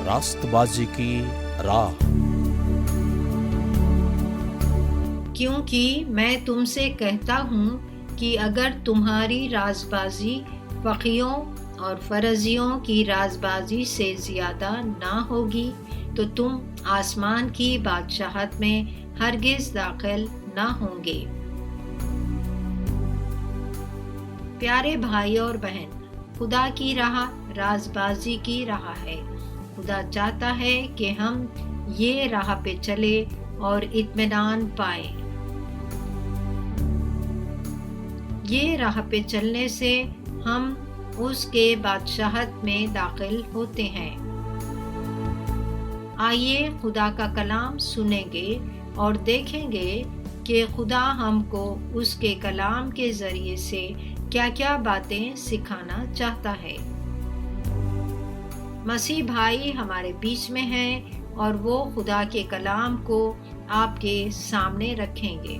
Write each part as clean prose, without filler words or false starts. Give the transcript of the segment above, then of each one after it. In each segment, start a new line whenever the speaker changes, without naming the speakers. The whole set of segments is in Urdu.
راست بازی کی راہ۔
کیونکہ میں تم سے کہتا ہوں کہ اگر تمہاری رازبازی فقیوں اور فرزیوں کی رازبازی سے زیادہ نہ ہوگی تو تم آسمان کی بادشاہت میں ہرگز داخل نہ ہوں گے۔ پیارے بھائی اور بہن، خدا کی راہ رازبازی کی راہ ہے۔ خدا چاہتا ہے کہ ہم یہ راہ پہ چلے اور اطمینان پائیں۔ یہ راہ پہ چلنے سے ہم اس کے بادشاہت میں داخل ہوتے ہیں۔ آئیے خدا کا کلام سنیں گے اور دیکھیں گے کہ خدا ہم کو اس کے کلام کے ذریعے سے کیا کیا باتیں سکھانا چاہتا ہے۔ مسیح بھائی ہمارے بیچ میں ہیں اور وہ خدا کے کلام کو آپ کے سامنے رکھیں گے۔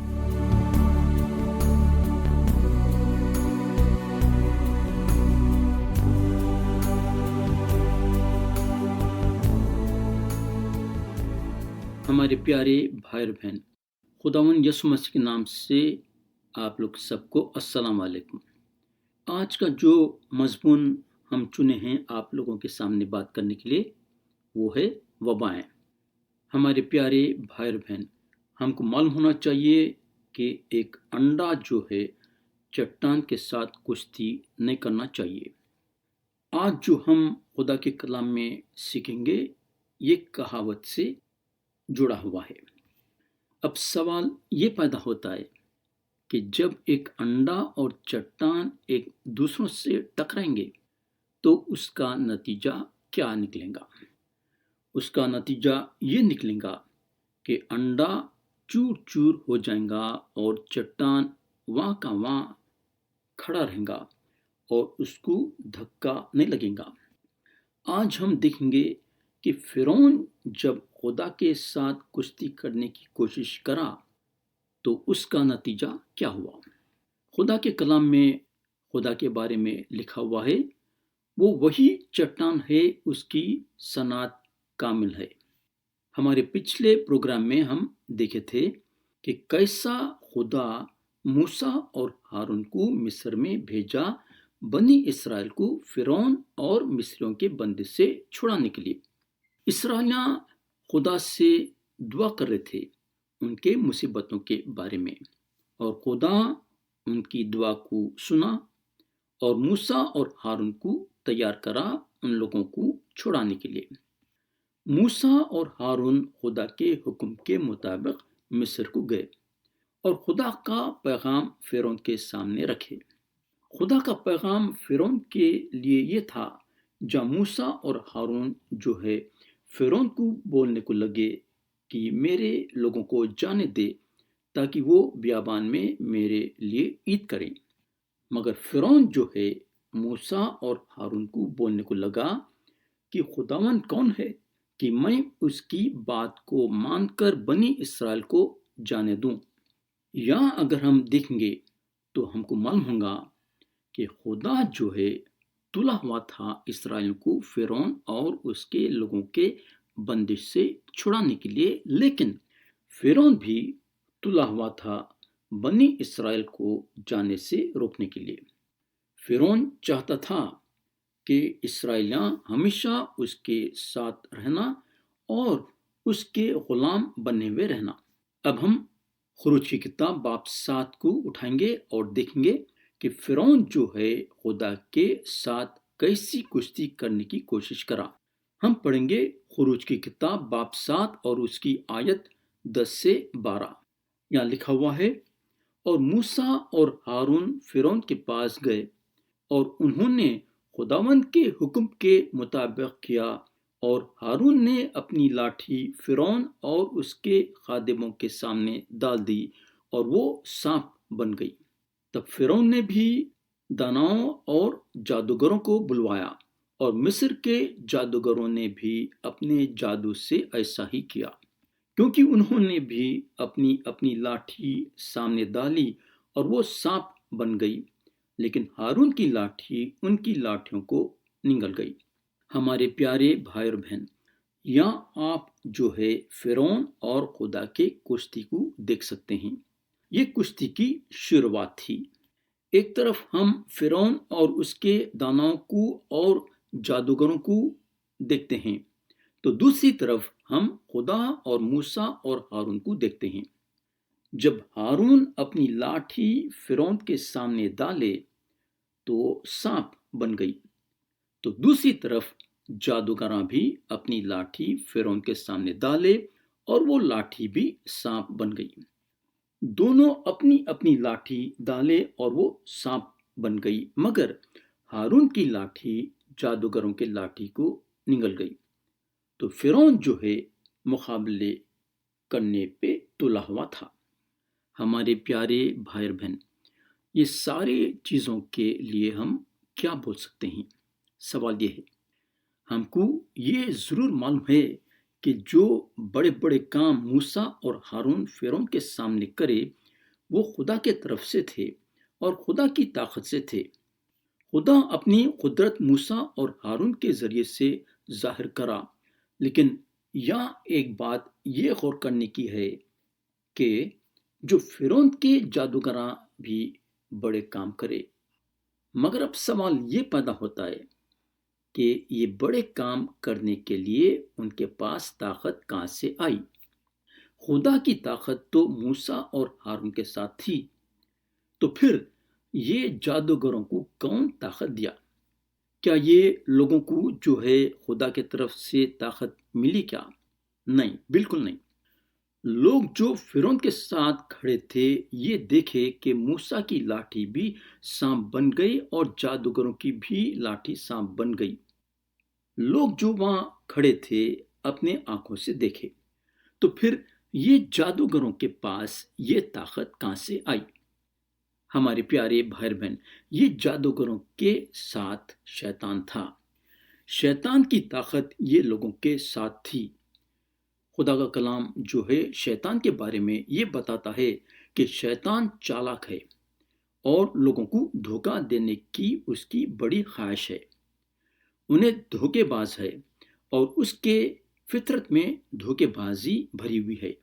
ہمارے پیارے بھائی اور بہن، خداوند یسوع مسیح کے نام سے آپ لوگ سب کو السلام علیکم۔ آج کا جو مضمون ہم چنے ہیں آپ لوگوں کے سامنے بات کرنے کے لیے، وہ ہے وبائیں۔ ہمارے پیارے بھائی اور بہن، ہم کو معلوم ہونا چاہیے کہ ایک انڈا جو ہے چٹان کے ساتھ کشتی نہیں کرنا چاہیے۔ آج جو ہم خدا کے کلام میں سیکھیں گے یہ کہاوت سے جڑا ہوا ہے۔ اب سوال یہ پیدا ہوتا ہے کہ جب ایک انڈا اور چٹان ایک دوسروں سے ٹکرائیں گے تو اس کا نتیجہ کیا نکلے گا؟ اس کا نتیجہ یہ نکلے گا کہ انڈا چور چور ہو جائے گا اور چٹان وہاں کا وہاں کھڑا رہے گا اور اس کو دھکا نہیں لگے گا۔ آج ہم دیکھیں گے کہ فرعون جب خدا کے ساتھ کشتی کرنے کی کوشش کرا تو اس کا نتیجہ کیا ہوا؟ خدا کے کلام میں خدا کے بارے میں لکھا ہوا ہے، وہ وہی چٹان ہے، اس کی صنعت کامل ہے۔ ہمارے پچھلے پروگرام میں ہم دیکھے تھے کہ کیسا خدا موسیٰ اور ہارون کو مصر میں بھیجا بنی اسرائیل کو فرعون اور مصریوں کے بندش سے چھڑانے کے لیے۔ اسرائیلیاں خدا سے دعا کر رہے تھے ان کے مصیبتوں کے بارے میں، اور خدا ان کی دعا کو سنا اور موسیٰ اور ہارون کو تیار کرا ان لوگوں کو چھڑانے کے لیے۔ موسیٰ اور ہارون خدا کے حکم کے مطابق مصر کو گئے اور خدا کا پیغام فرعون کے سامنے رکھے۔ خدا کا پیغام فرعون کے لیے یہ تھا، جب موسیٰ اور ہارون جو ہے فرعون کو بولنے کو لگے کہ میرے لوگوں کو جانے دے تاکہ وہ بیابان میں میرے لیے عید کریں، مگر فرعون جو ہے موسیٰ اور ہارون کو بولنے کو لگا کہ خداوند کون ہے کہ میں اس کی بات کو مان کر بنی اسرائیل کو جانے دوں۔ یہاں اگر ہم دیکھیں گے تو ہم کو معلوم ہوگا کہ خدا جو ہے تلا ہوا تھا اسرائیل کو فرعون اور اس کے لوگوں کے بندش سے چھڑانے کے لیے، لیکن فرعون بھی تلا ہوا تھا بنی اسرائیل کو جانے سے روکنے کے لیے۔ فرعون چاہتا تھا کہ اسرائیلیاں ہمیشہ اس کے ساتھ رہنا اور اس کے غلام بنے ہوئے رہنا۔ اب ہم خروج کی کتاب باب 7 کو اٹھائیں گے اور دیکھیں گے کہ فرعون جو ہے خدا کے ساتھ کیسی کشتی کرنے کی کوشش کرا۔ ہم پڑھیں گے خروج کی کتاب باب 7 اور اس کی آیت 10 سے 12۔ یہاں لکھا ہوا ہے، اور موسیٰ اور ہارون فرعون کے پاس گئے اور انہوں نے خداوند کے حکم کے مطابق کیا، اور ہارون نے اپنی لاٹھی فرعون اور اس کے خادموں کے سامنے ڈال دی اور وہ سانپ بن گئی۔ تب فرعون نے بھی داناؤں اور جادوگروں کو بلوایا، اور مصر کے جادوگروں نے بھی اپنے جادو سے ایسا ہی کیا، کیونکہ انہوں نے بھی اپنی اپنی لاٹھی سامنے ڈالی اور وہ سانپ بن گئی، لیکن ہارون کی لاٹھی ان کی لاٹھیوں کو نگل گئی۔ ہمارے پیارے بھائی اور بہن، یہاں آپ جو ہے فرعون اور خدا کے کشتی کو دیکھ سکتے ہیں۔ یہ کشتی کی شروعات تھی۔ ایک طرف ہم فرعون اور اس کے داناؤں کو اور جادوگروں کو دیکھتے ہیں، تو دوسری طرف ہم خدا اور موسیٰ اور ہارون کو دیکھتے ہیں۔ جب ہارون اپنی لاٹھی فرعون کے سامنے ڈالے تو سانپ بن گئی، تو دوسری طرف جادوگراں بھی اپنی لاٹھی فرعون کے سامنے ڈالے اور وہ لاٹھی بھی سانپ بن گئی۔ دونوں اپنی اپنی لاٹھی ڈالے اور وہ سانپ بن گئی، مگر ہارون کی لاٹھی جادوگروں کے لاٹھی کو نگل گئی۔ تو فرعون جو ہے مقابلے کرنے پہ تلا ہوا تھا۔ ہمارے پیارے بھائی اور بہن، یہ سارے چیزوں کے لیے ہم کیا بول سکتے ہیں؟ سوال یہ ہے، ہم کو یہ ضرور معلوم ہے کہ جو بڑے بڑے کام موسیٰ اور ہارون فرعون کے سامنے کرے وہ خدا کے طرف سے تھے اور خدا کی طاقت سے تھے۔ خدا اپنی قدرت موسیٰ اور ہارون کے ذریعے سے ظاہر کرا، لیکن یہاں ایک بات یہ غور کرنے کی ہے کہ جو فرعون کے جادوگراں بھی بڑے کام کرے، مگر اب سوال یہ پیدا ہوتا ہے کہ یہ بڑے کام کرنے کے لیے ان کے پاس طاقت کہاں سے آئی؟ خدا کی طاقت تو موسیٰ اور ہارون کے ساتھ تھی، تو پھر یہ جادوگروں کو کون طاقت دیا؟ کیا یہ لوگوں کو جو ہے خدا کی طرف سے طاقت ملی کیا؟ نہیں، بالکل نہیں۔ لوگ جو فرعون کے ساتھ کھڑے تھے یہ دیکھے کہ موسیٰ کی لاٹھی بھی سانپ بن گئی اور جادوگروں کی بھی لاٹھی سانپ بن گئی۔ لوگ جو وہاں کھڑے تھے اپنے آنکھوں سے دیکھے، تو پھر یہ جادوگروں کے پاس یہ طاقت کہاں سے آئی؟ ہمارے پیارے بھائی بہن، یہ جادوگروں کے ساتھ شیطان تھا۔ شیطان کی طاقت یہ لوگوں کے ساتھ تھی۔ خدا کا کلام جو ہے شیطان کے بارے میں یہ بتاتا ہے کہ شیطان چالاک ہے اور لوگوں کو دھوکہ دینے کی اس کی بڑی خواہش ہے۔ انہیں دھوکے باز ہے اور اس کے فطرت میں دھوکے بازی بھری ہوئی ہے۔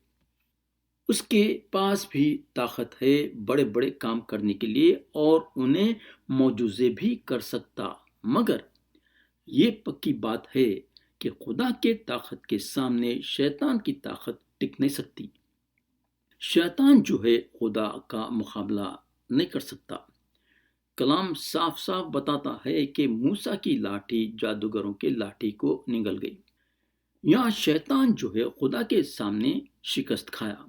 اس کے پاس بھی طاقت ہے بڑے بڑے کام کرنے کے لیے اور انہیں معجزے بھی کر سکتا، مگر یہ پکی بات ہے کہ خدا کے طاقت کے سامنے شیطان کی طاقت ٹک نہیں سکتی۔ شیطان جو ہے خدا کا مقابلہ نہیں کر سکتا۔ کلام صاف صاف بتاتا ہے کہ موسیٰ کی لاٹھی جادوگروں کے لاٹھی کو نگل گئی۔ یہاں شیطان جو ہے خدا کے سامنے شکست کھایا،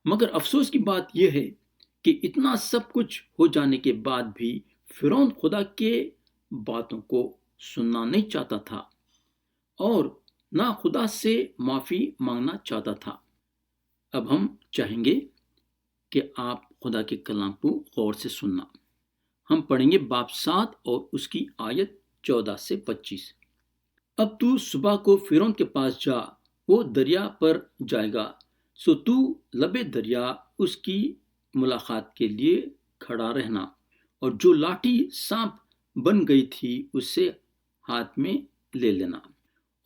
مگر افسوس کی بات یہ ہے کہ اتنا سب کچھ ہو جانے کے بعد بھی فرعون خدا کے باتوں کو سننا نہیں چاہتا تھا اور نہ خدا سے معافی مانگنا چاہتا تھا۔ اب ہم چاہیں گے کہ آپ خدا کے کلام کو غور سے سننا۔ ہم پڑھیں گے باب 7 اور اس کی آیت 14 سے 25۔ اب تو صبح کو فرعون کے پاس جا، وہ دریا پر جائے گا، سو تو لبے دریا اس کی ملاقات کے لیے کھڑا رہنا، اور جو لاٹھی سانپ بن گئی تھی اسے ہاتھ میں لے لینا،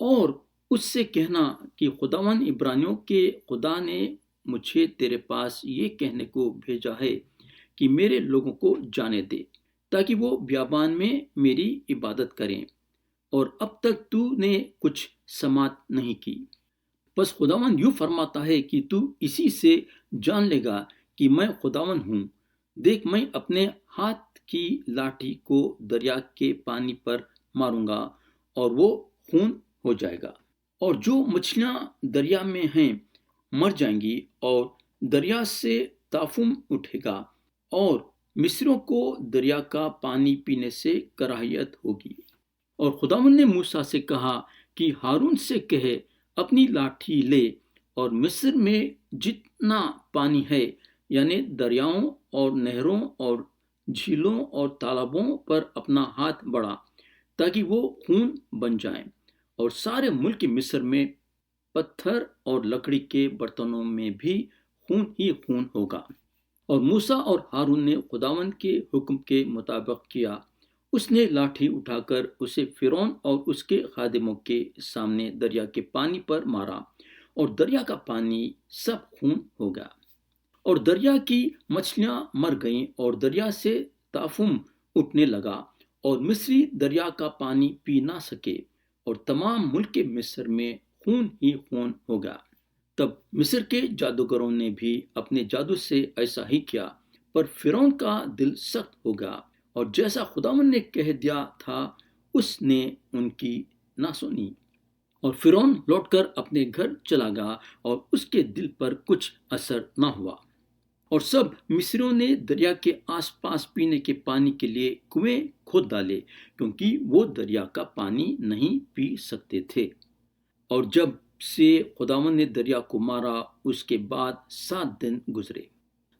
اور اس سے کہنا کہ خداوند عبرانیوں کے خدا نے مجھے تیرے پاس یہ کہنے کو بھیجا ہے کہ میرے لوگوں کو جانے دے تاکہ وہ بیابان میں میری عبادت کریں، اور اب تک تو نے کچھ سماعت نہیں کی۔ بس خداوند یوں فرماتا ہے کہ تو اسی سے جان لے گا کہ میں خداوند ہوں۔ دیکھ، میں اپنے ہاتھ کی لاٹھی کو دریا کے پانی پر ماروں گا اور وہ خون ہو جائے گا، اور جو مچھلیاں دریا میں ہیں مر جائیں گی، اور دریا سے تعفن اٹھے گا، اور مصریوں کو دریا کا پانی پینے سے کراہیت ہوگی۔ اور خداوند نے موسیٰ سے کہا کہ ہارون سے کہے اپنی لاٹھی لے اور مصر میں جتنا پانی ہے، یعنی دریاؤں اور نہروں اور جھیلوں اور تالابوں پر اپنا ہاتھ بڑھا تاکہ وہ خون بن جائیں، اور سارے ملک مصر میں پتھر اور لکڑی کے برتنوں میں بھی خون ہی خون ہوگا۔ اور موسیٰ اور ہارون نے خداوند کے حکم کے مطابق کیا، اس نے لاٹھی اٹھا کر اسے فرعون اور اس کے خادموں کے سامنے دریا کے پانی پر مارا اور دریا کا پانی سب خون ہو گیا اور دریا کی مچھلیاں مر گئیں اور دریا سے تعفن اٹھنے لگا اور مصری دریا کا پانی پی نہ سکے اور تمام ملک مصر میں خون ہی خون ہو گیا۔ تب مصر کے جادوگروں نے بھی اپنے جادو سے ایسا ہی کیا، پر فرعون کا دل سخت ہو گیا اور جیسا خداوند نے کہہ دیا تھا اس نے ان کی نہ سنی، اور فرعون لوٹ کر اپنے گھر چلا گیا اور اس کے دل پر کچھ اثر نہ ہوا۔ اور سب مصریوں نے دریا کے آس پاس پینے کے پانی کے لیے کنویں کھود ڈالے، کیونکہ وہ دریا کا پانی نہیں پی سکتے تھے۔ اور جب سے خداوند نے دریا کو مارا اس کے بعد 7 دن گزرے۔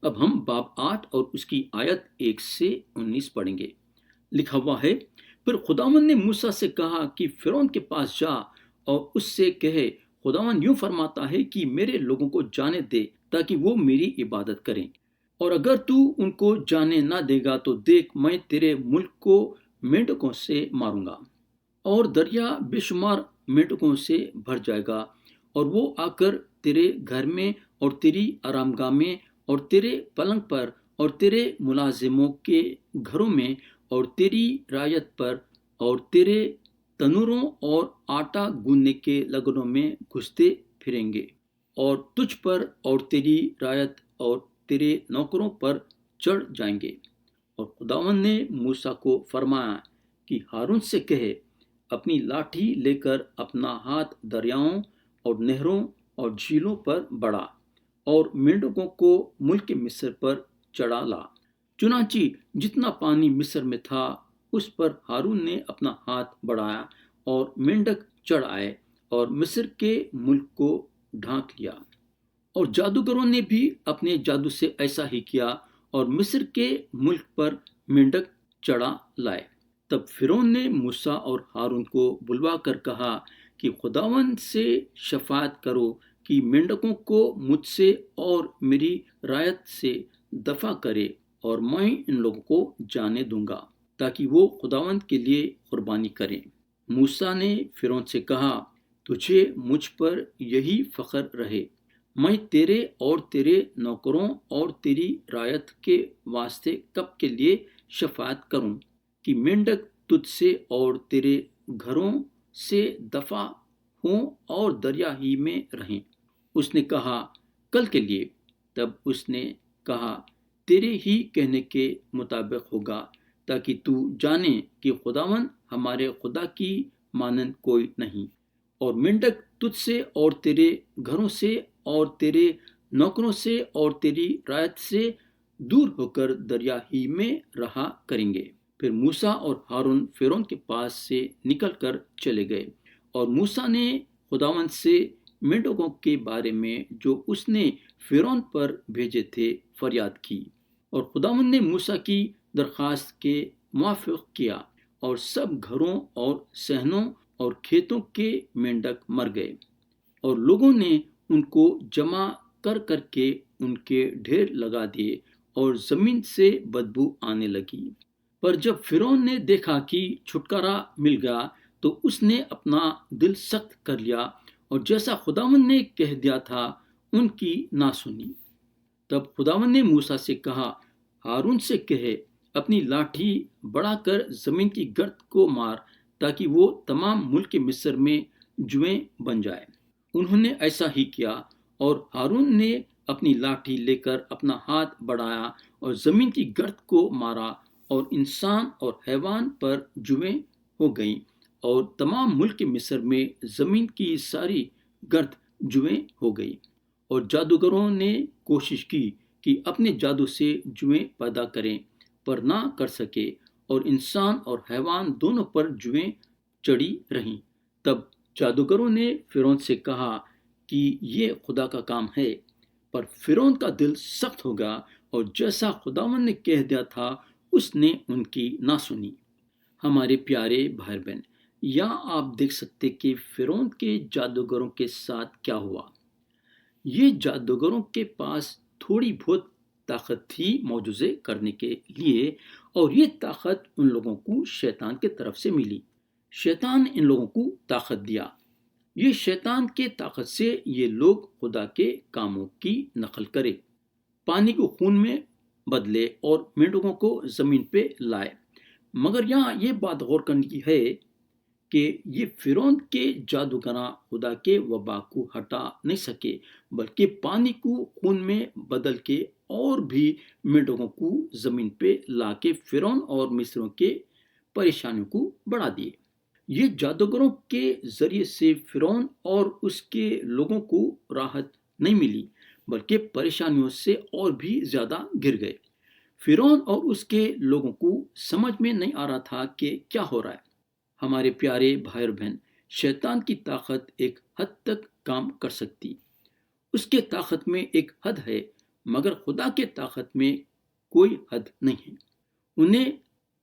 اب ہم باب 8 اور اس کی آیت 1 سے 19 پڑھیں گے۔ لکھا ہوا ہے، پھر خداوند نے موسیٰ سے کہا کہ فرعون کے پاس جا اور اس سے کہے، خداوند یوں فرماتا ہے کہ میرے لوگوں کو جانے دے تاکہ وہ میری عبادت کریں، اور اگر تو ان کو جانے نہ دے گا تو دیکھ میں تیرے ملک کو مینڈکوں سے ماروں گا، اور دریا بے شمار مینڈکوں سے بھر جائے گا، اور وہ آ کر تیرے گھر میں اور تیری آرام گاہ میں اور تیرے پلنگ پر اور تیرے ملازموں کے گھروں میں اور تیری رعیت پر اور تیرے تنوروں اور آٹا گوندنے کے لگنوں میں گھستے پھریں گے، اور تجھ پر اور تیری رعیت اور تیرے نوکروں پر چڑھ جائیں گے۔ اور خداوند نے موسیٰ کو فرمایا کہ ہارون سے کہے، اپنی لاٹھی لے کر اپنا ہاتھ دریاؤں اور نہروں اور جھیلوں پر بڑھا اور مینڈکوں کو ملک مصر پر چڑھا لا۔ چنانچہ جتنا پانی مصر میں تھا اس پر ہارون نے اپنا ہاتھ بڑھایا اور مینڈک چڑھ آئے اور مصر کے ملک کو ڈھانک لیا۔ اور جادوگروں نے بھی اپنے جادو سے ایسا ہی کیا اور مصر کے ملک پر مینڈک چڑھا لائے۔ تب فرعون نے موسیٰ اور ہارون کو بلوا کر کہا کہ خداوند سے شفاعت کرو کہ مینڈکوں کو مجھ سے اور میری رعیت سے دفع کرے، اور میں ان لوگوں کو جانے دوں گا تاکہ وہ خداوند کے لیے قربانی کریں۔ موسیٰ نے فرعون سے کہا، تجھے مجھ پر یہی فخر رہے، میں تیرے اور تیرے نوکروں اور تیری رعیت کے واسطے کب کے لیے شفاعت کروں کہ مینڈک تجھ سے اور تیرے گھروں سے دفع ہوں اور دریا ہی میں رہیں۔ اس نے کہا، کل کے لیے۔ تب اس نے کہا، تیرے ہی کہنے کے مطابق ہوگا، تاکہ تو جانے کہ خداوند ہمارے خدا کی مانند کوئی نہیں، اور مینڈک تجھ سے اور تیرے گھروں سے اور تیرے نوکروں سے اور تیری رعیت سے دور ہو کر دریا ہی میں رہا کریں گے۔ پھر موسیٰ اور ہارون فرعون کے پاس سے نکل کر چلے گئے، اور موسیٰ نے خداوند سے مینڈکوں کے بارے میں جو اس نے فرعون پر بھیجے تھے فریاد کی، اور خداوند نے موسیٰ کی درخواست کے موافق کیا، اور سب گھروں اور صحنوں اور کھیتوں کے مینڈک مر گئے، اور لوگوں نے ان کو جمع کر کر کے ان کے ڈھیر لگا دیے، اور زمین سے بدبو آنے لگی۔ پر جب فرعون نے دیکھا کہ چھٹکارا مل گیا تو اس نے اپنا دل سخت کر لیا، اور جیسا خداوند نے کہہ دیا تھا ان کی نہ سنی۔ تب خداوند نے موسیٰ سے کہا، ہارون سے کہے، اپنی لاٹھی بڑھا کر زمین کی گرد کو مار تاکہ وہ تمام ملک مصر میں جوئیں بن جائے۔ انہوں نے ایسا ہی کیا، اور ہارون نے اپنی لاٹھی لے کر اپنا ہاتھ بڑھایا اور زمین کی گرد کو مارا، اور انسان اور حیوان پر جوئیں ہو گئیں، اور تمام ملک مصر میں زمین کی ساری گرد جوئیں ہو گئی۔ اور جادوگروں نے کوشش کی کہ اپنے جادو سے جوئیں پیدا کریں، پر نہ کر سکے، اور انسان اور حیوان دونوں پر جوئیں چڑھی رہیں۔ تب جادوگروں نے فرعون سے کہا کہ یہ خدا کا کام ہے، پر فرعون کا دل سخت ہو گیا، اور جیسا خداوند نے کہہ دیا تھا اس نے ان کی نہ سنی۔ ہمارے پیارے بھائی بہن، یہاں آپ دیکھ سکتے کہ فرعون کے جادوگروں کے ساتھ کیا ہوا۔ یہ جادوگروں کے پاس تھوڑی بہت طاقت تھی معجزے کرنے کے لیے، اور یہ طاقت ان لوگوں کو شیطان کی طرف سے ملی۔ شیطان ان لوگوں کو طاقت دیا۔ یہ شیطان کے طاقت سے یہ لوگ خدا کے کاموں کی نقل کرے، پانی کو خون میں بدلے اور مینڈکوں کو زمین پہ لائے۔ مگر یہاں یہ بات غور کرنے کی ہے کہ یہ فرعون کے جادوگراں خدا کے وبا کو ہٹا نہیں سکے، بلکہ پانی کو خون میں بدل کے اور بھی مینڈکوں کو زمین پہ لا کے فرعون اور مصریوں کے پریشانیوں کو بڑھا دیے۔ یہ جادوگروں کے ذریعے سے فرعون اور اس کے لوگوں کو راحت نہیں ملی، بلکہ پریشانیوں سے اور بھی زیادہ گر گئے۔ فرعون اور اس کے لوگوں کو سمجھ میں نہیں آ رہا تھا کہ کیا ہو رہا ہے۔ ہمارے پیارے بھائی اور بہن، شیطان کی طاقت ایک حد تک کام کر سکتی، اس کے طاقت میں ایک حد ہے، مگر خدا کے طاقت میں کوئی حد نہیں ہے۔ انہیں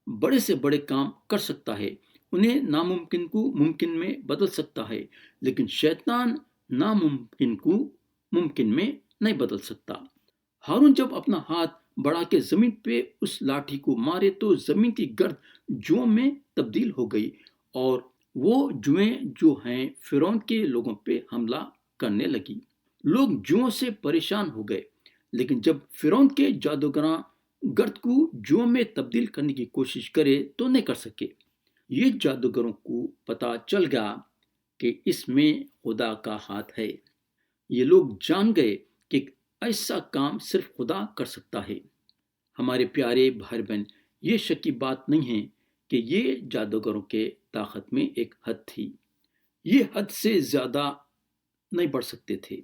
بڑے سے بڑے کام کر سکتا ہے، انہیں ناممکن کو ممکن میں بدل سکتا ہے، لیکن شیطان ناممکن کو ممکن میں نہیں بدل سکتا۔ ہارون جب اپنا ہاتھ بڑھا کے زمین پہ اس لاٹھی کو مارے تو زمین کی گرد جوؤں میں تبدیل ہو گئی، اور وہ جوئیں جو ہیں فرعون کے لوگوں پہ حملہ کرنے لگی۔ لوگ جوؤں سے پریشان ہو گئے، لیکن جب فرعون کے جادوگراں گرد کو جوؤں میں تبدیل کرنے کی کوشش کرے تو نہیں کر سکے۔ یہ جادوگروں کو پتا چل گیا کہ اس میں خدا کا ہاتھ ہے۔ یہ لوگ جان گئے کہ ایسا کام صرف خدا کر سکتا ہے۔ ہمارے پیارے بھائی بہن، یہ شک کی بات نہیں ہے کہ یہ جادوگروں کے طاقت میں ایک حد تھی، یہ حد سے زیادہ نہیں بڑھ سکتے تھے۔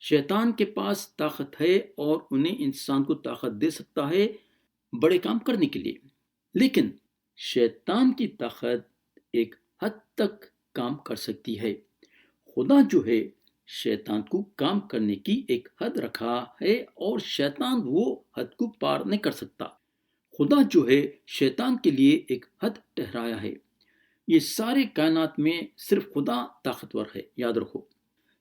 شیطان کے پاس طاقت ہے اور انہیں انسان کو طاقت دے سکتا ہے بڑے کام کرنے کے لیے، لیکن شیطان کی طاقت ایک حد تک کام کر سکتی ہے۔ خدا جو ہے شیطان کو کام کرنے کی ایک حد رکھا ہے، اور شیطان وہ حد کو پار نہیں کر سکتا۔ خدا جو ہے شیطان کے لیے ایک حد ٹھہرایا ہے۔ یہ سارے کائنات میں صرف خدا طاقتور ہے، یاد رکھو،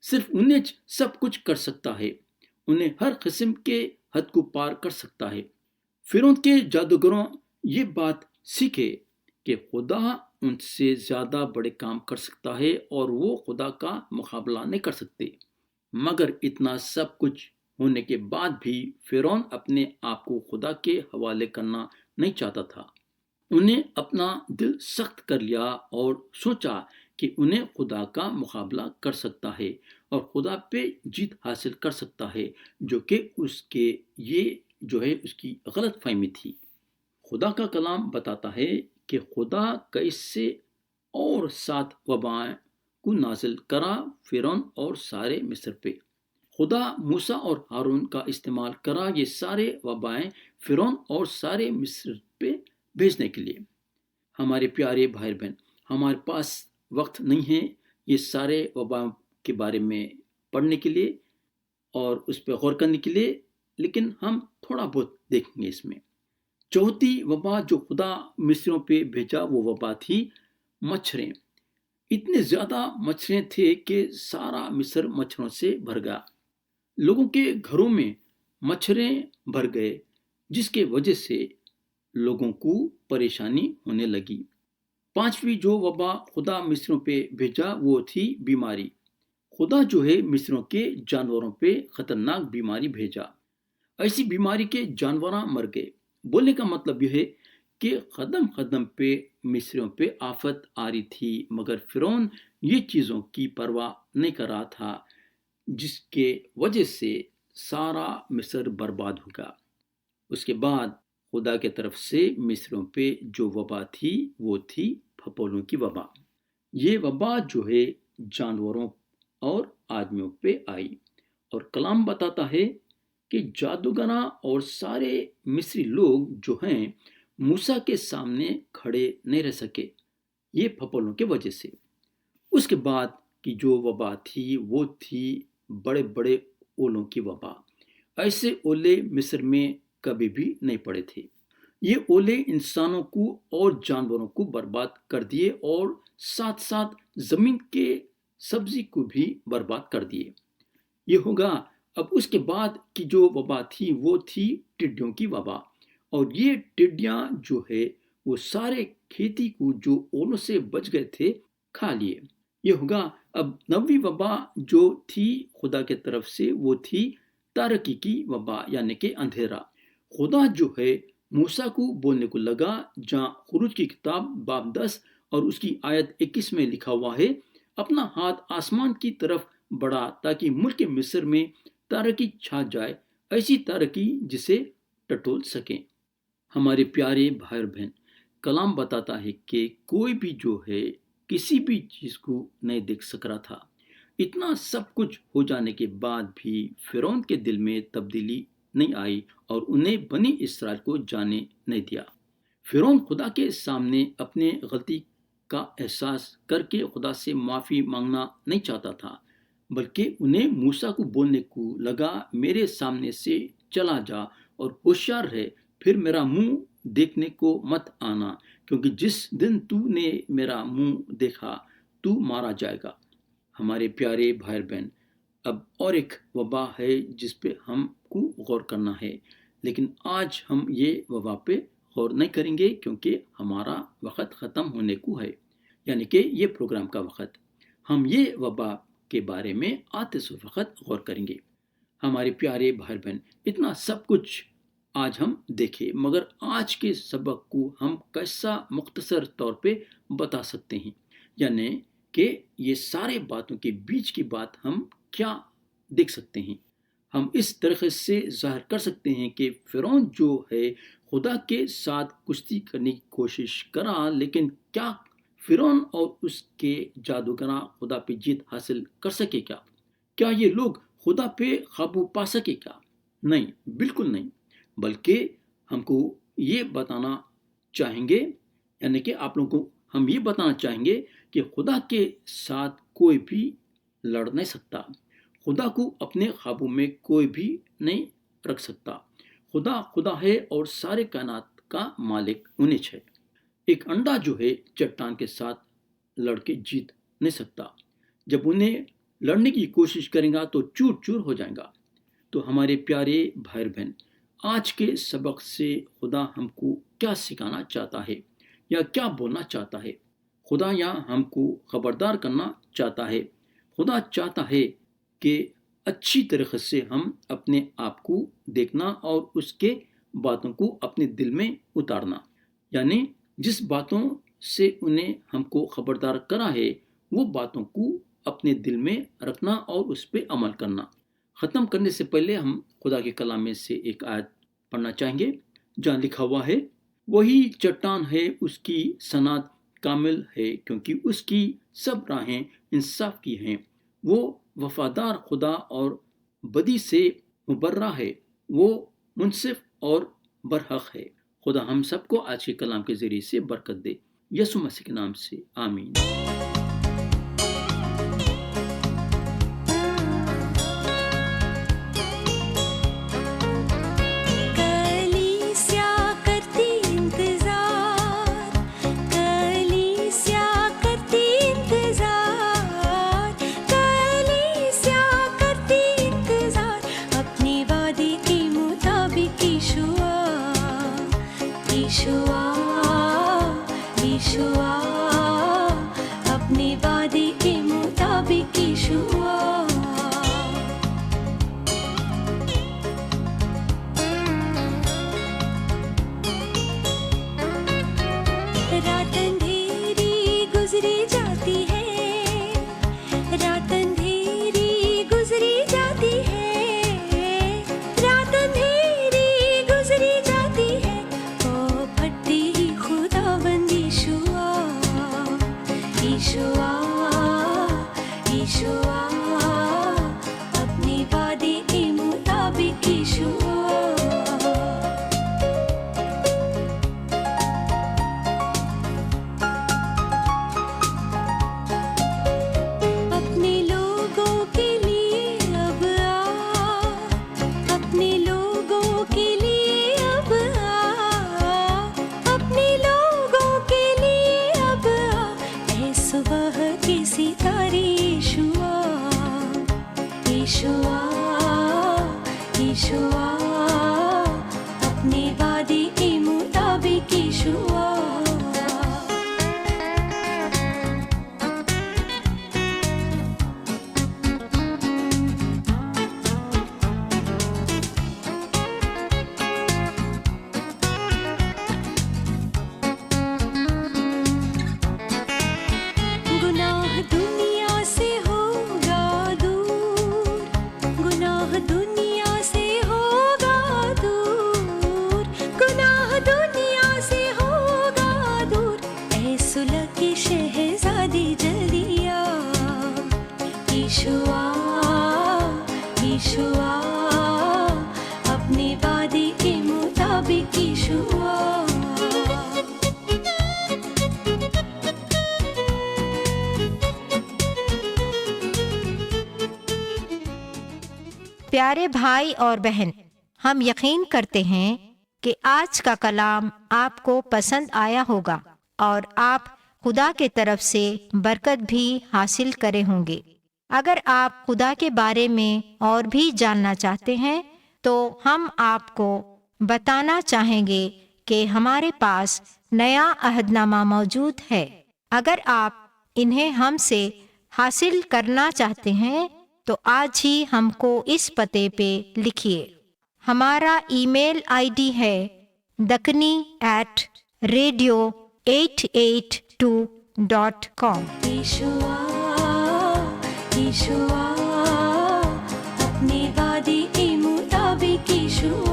صرف انہیں سب کچھ کر سکتا ہے، انہیں ہر قسم کے حد کو پار کر سکتا ہے۔ فرعون کے جادوگروں یہ بات سیکھے کہ خدا ان سے زیادہ بڑے کام کر سکتا ہے اور وہ خدا کا مقابلہ نہیں کر سکتے۔ مگر اتنا سب کچھ ہونے کے بعد بھی فرعون اپنے آپ کو خدا کے حوالے کرنا نہیں چاہتا تھا۔ انہیں اپنا دل سخت کر لیا اور سوچا کہ انہیں خدا کا مقابلہ کر سکتا ہے اور خدا پہ جیت حاصل کر سکتا ہے، جو کہ اس کے یہ جو ہے اس کی غلط فہمی تھی۔ خدا کا کلام بتاتا ہے کہ خدا کیسے اور 7 وبائیں کو نازل کرا فرعون اور سارے مصر پہ۔ خدا موسیٰ اور ہارون کا استعمال کرا یہ سارے وبائیں فرعون اور سارے مصر پہ بھیجنے کے لیے۔ ہمارے پیارے بھائی بہن، ہمارے پاس وقت نہیں ہے یہ سارے وبائیں کے بارے میں پڑھنے کے لیے اور اس پہ غور کرنے کے لیے، لیکن ہم تھوڑا بہت دیکھیں گے اس میں۔ چوتھی وبا جو خدا مصریوں پہ بھیجا وہ وبا تھی مچھریں۔ اتنے زیادہ مچھریں تھے کہ سارا مصر مچھروں سے بھر گیا۔ لوگوں کے گھروں میں مچھریں بھر گئے، جس کے وجہ سے لوگوں کو پریشانی ہونے لگی۔ 5ویں جو وبا خدا مصریوں پہ بھیجا وہ تھی بیماری۔ خدا جو ہے مصریوں کے جانوروں پہ خطرناک بیماری بھیجا۔ ایسی بیماری کے جانوراں مر گئے۔ بولنے کا مطلب یہ ہے کہ قدم قدم پہ مصریوں پہ آفت آ رہی تھی، مگر فرعون یہ چیزوں کی پرواہ نہیں کر رہا تھا، جس کے وجہ سے سارا مصر برباد ہو گیا۔ اس کے بعد خدا کے طرف سے مصریوں پہ جو وبا تھی وہ تھی پھپھولوں کی وبا۔ یہ وبا جو ہے جانوروں اور آدمیوں پہ آئی، اور کلام بتاتا ہے کہ جادوگراں اور سارے مصری لوگ جو ہیں موسیٰ کے سامنے کھڑے نہیں رہ سکے یہ پھپھولوں کی وجہ سے۔ اس کے بعد کی جو وبا تھی وہ تھی بڑے بڑے اولوں کی وبا۔ ایسے اولے مصر میں کبھی بھی نہیں پڑے تھے۔ یہ اولے انسانوں کو اور جانوروں کو برباد کر دیے اور ساتھ ساتھ زمین کے سبزی کو بھی برباد کر دیے۔ یہ ہوگا۔ اب اس کے بعد کی جو وبا تھی وہ تھی ٹڈیوں کی وبا، اور یہ ٹڈیاں جو ہے وہ سارے کھیتی کو جو اولوں سے بچ گئے تھے کھا لیے۔ یہ ہوگا۔ اب 9ویں وبا جو تھی خدا کے طرف سے وہ تھی تاریکی کی وبا، یعنی کہ اندھیرا۔ خدا جو ہے موسیٰ کو بولنے کو لگا، جہاں خروج کی کتاب باب 10 اور اس کی آیت 21 میں لکھا ہوا ہے، اپنا ہاتھ آسمان کی طرف بڑھا تاکہ ملک مصر میں تاریکی چھا جائے، ایسی تاریکی جسے ٹٹول سکیں۔ ہمارے پیارے بھائی بہن، کلام بتاتا ہے کہ کوئی بھی جو ہے کسی بھی چیز کو نہیں دیکھ سک رہا تھا۔ اتنا سب کچھ ہو جانے کے بعد بھی فرعون کے دل میں تبدیلی نہیں آئی اور انہیں بنی اسرائیل کو جانے نہیں دیا۔ فرعون خدا کے سامنے اپنے غلطی کا احساس کر کے خدا سے معافی مانگنا نہیں چاہتا تھا، بلکہ انہیں موسیٰ کو بولنے کو لگا، میرے سامنے سے چلا جا اور ہوشیار رہ، پھر میرا منہ دیکھنے کو مت آنا، کیونکہ جس دن تو نے میرا منہ دیکھا تو مارا جائے گا۔ ہمارے پیارے بھائی بہن، اب اور ایک وبا ہے جس پہ ہم کو غور کرنا ہے، لیکن آج ہم یہ وبا پہ غور نہیں کریں گے کیونکہ ہمارا وقت ختم ہونے کو ہے، یعنی کہ یہ پروگرام کا وقت۔ ہم یہ وبا کے بارے میں آتے سو وقت غور کریں گے۔ ہمارے پیارے بھائی بہن، اتنا سب کچھ آج ہم دیکھیں، مگر آج کے سبق کو ہم کیسا مختصر طور پہ بتا سکتے ہیں، یعنی کہ یہ سارے باتوں کے بیچ کی بات ہم کیا دیکھ سکتے ہیں۔ ہم اس طریقے سے ظاہر کر سکتے ہیں کہ فرعون جو ہے خدا کے ساتھ کشتی کرنے کی کوشش کرا، لیکن کیا فرعون اور اس کے جادوگراں خدا پہ جیت حاصل کر سکے کیا؟ کیا یہ لوگ خدا پہ قابو پا سکے کیا؟ نہیں، بالکل نہیں۔ بلکہ ہم کو یہ بتانا چاہیں گے، یعنی کہ آپ لوگوں کو ہم یہ بتانا چاہیں گے کہ خدا کے ساتھ کوئی بھی لڑ نہیں سکتا، خدا کو اپنے قابو میں کوئی بھی نہیں رکھ سکتا۔ خدا ہے اور سارے کائنات کا مالک انہیں ہے۔ ایک انڈا جو ہے چٹان کے ساتھ لڑ کے جیت نہیں سکتا، جب انہیں لڑنے کی کوشش کرے گا تو چور چور ہو جائے گا۔ تو ہمارے پیارے بھائی بہن، آج کے سبق سے خدا ہم کو کیا سکھانا چاہتا ہے یا کیا بولنا چاہتا ہے؟ خدا یہاں ہم کو خبردار کرنا چاہتا ہے۔ خدا چاہتا ہے کہ اچھی طریقے سے ہم اپنے آپ کو دیکھنا اور اس کے باتوں کو اپنے دل میں اتارنا، یعنی جس باتوں سے انہیں ہم کو خبردار کرا ہے وہ باتوں کو اپنے دل میں رکھنا اور اس پہ عمل کرنا۔ ختم کرنے سے پہلے ہم خدا کے کلام میں سے ایک آیت پڑھنا چاہیں گے، جہاں لکھا ہوا ہے، وہی چٹان ہے، اس کی صنعت کامل ہے، کیونکہ اس کی سب راہیں انصاف کی ہیں، وہ وفادار خدا اور بدی سے مبرہ ہے، وہ منصف اور برحق ہے۔ خدا ہم سب کو آج کے کلام کے ذریعے سے برکت دے، یسوع مسیح کے نام سے آمین۔
اپنے وعدے صلح کی شہزادی جلدی آ، یشوع یشوع اپنے وعدے کے مطابق یشوع۔
پیارے بھائی اور بہن، ہم یقین کرتے ہیں کہ آج کا کلام آپ کو پسند آیا ہوگا اور آپ خدا کے طرف سے برکت بھی حاصل کرے ہوں گے۔ اگر آپ خدا کے بارے میں اور بھی جاننا چاہتے ہیں تو ہم آپ کو بتانا چاہیں گے کہ ہمارے پاس نیا عہد نامہ موجود ہے۔ اگر آپ انہیں ہم سے حاصل کرنا چاہتے ہیں تو آج ہی ہم کو اس پتے پہ لکھیے۔ ہمارا ای میل آئی ڈی ہے dakni@radio882.com۔
یشوع یشوع اپنے وعدے کے مطابق یشوع۔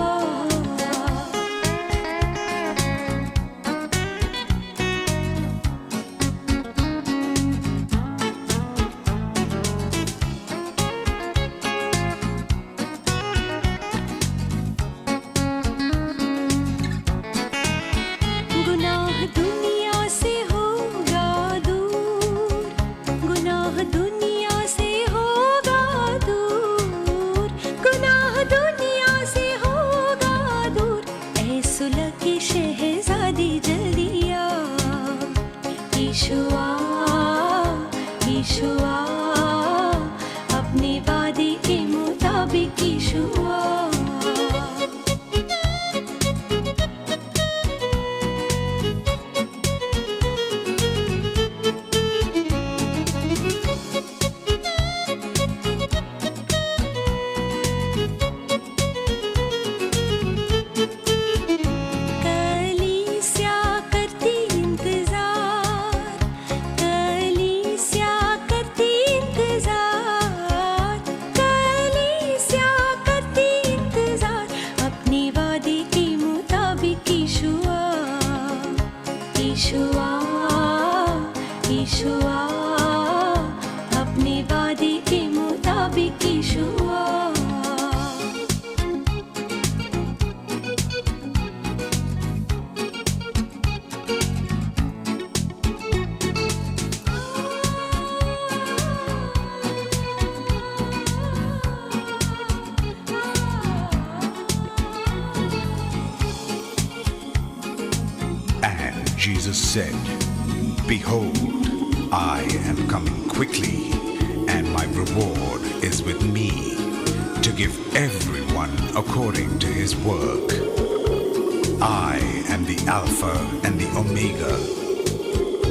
گناہ دنیا سے ہوگا دور، گناہ دنیا سے ہوگا دور، گناہ دنیا سے ہوگا دور، اے صلح کی شہزادی جلدی آ، یشوع یشوع اپنے وعدے کے مطابق یشوع۔ کلیسیا کرتی انتظار، کلیسیا کرتی انتظار، کلیسیا کرتی انتظار، اپنے وعدے کے مطابق یشوع یشوع یشوع اپنے وعدے کے مطابق یشوع۔
And Jesus said, Behold, I am coming quickly, and my reward is with me, to give everyone according to his work. I am the Alpha and the Omega,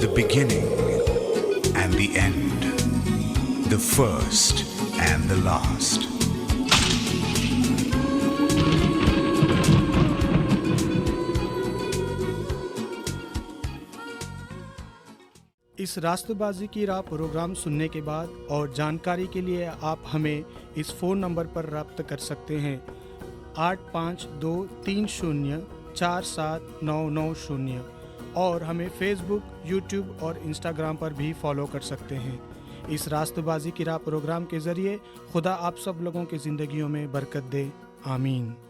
the beginning and the end, the first and the last.
اس راستہ بازی کی راہ پروگرام سننے کے بعد اور جانکاری کے لیے آپ ہمیں اس فون نمبر پر رابطہ کر سکتے ہیں 8523047990، اور ہمیں فیس بک، یوٹیوب اور انسٹاگرام پر بھی فالو کر سکتے ہیں۔ اس راستہ بازی کی راہ پروگرام کے ذریعے خدا آپ سب لوگوں کی زندگیوں میں برکت دے، آمین۔